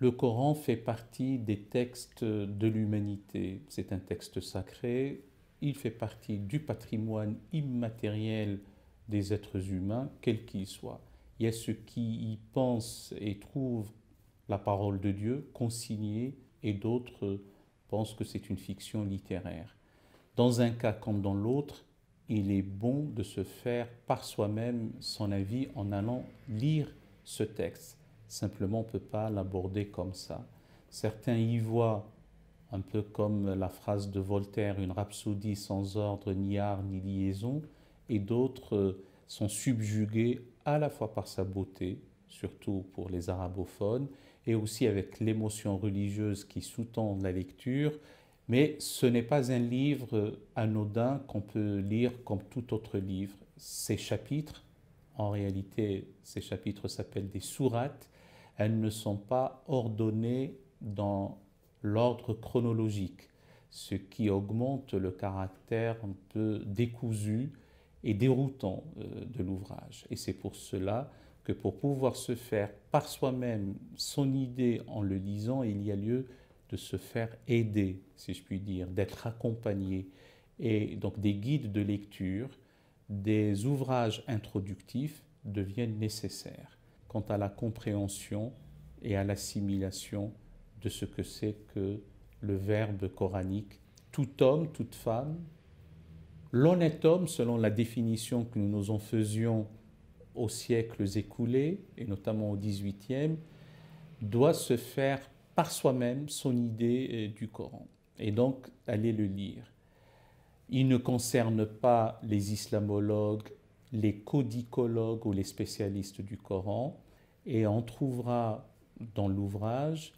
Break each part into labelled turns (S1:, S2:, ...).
S1: Le Coran fait partie des textes de l'humanité. C'est un texte sacré. Il fait partie du patrimoine immatériel des êtres humains, quels qu'ils soient. Il y a ceux qui y pensent et trouvent la parole de Dieu consignée et d'autres pensent que c'est une fiction littéraire. Dans un cas comme dans l'autre, il est bon de se faire par soi-même son avis en allant lire ce texte. Simplement, on ne peut pas l'aborder comme ça. Certains y voient, un peu comme la phrase de Voltaire, une rhapsodie sans ordre, ni art, ni liaison, et d'autres sont subjugués à la fois par sa beauté, surtout pour les arabophones, et aussi avec l'émotion religieuse qui sous-tend la lecture. Mais ce n'est pas un livre anodin qu'on peut lire comme tout autre livre. Ces chapitres, en réalité, ces chapitres s'appellent des sourates. Elles ne sont pas ordonnées dans l'ordre chronologique, ce qui augmente le caractère un peu décousu et déroutant de l'ouvrage. Et c'est pour cela que pour pouvoir se faire par soi-même son idée en le lisant, il y a lieu de se faire aider, si je puis dire, d'être accompagné. Et donc des guides de lecture, des ouvrages introductifs deviennent nécessaires quant à la compréhension et à l'assimilation de ce que c'est que le verbe coranique. Tout homme, toute femme, l'honnête homme, selon la définition que nous nous en faisions aux siècles écoulés, et notamment au XVIIIe, doit se faire par soi-même son idée du Coran, et donc aller le lire. Il ne concerne pas les islamologues, les codicologues ou les spécialistes du Coran, et on trouvera dans l'ouvrage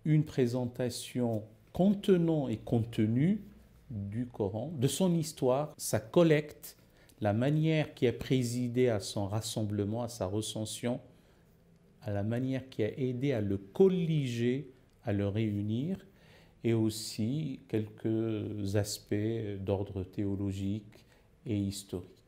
S1: une présentation contenant et contenue du Coran, de son histoire, sa collecte, la manière qui a présidé à son rassemblement, à sa recension, à la manière qui a aidé à le colliger, à le réunir, et aussi quelques aspects d'ordre théologique et historique.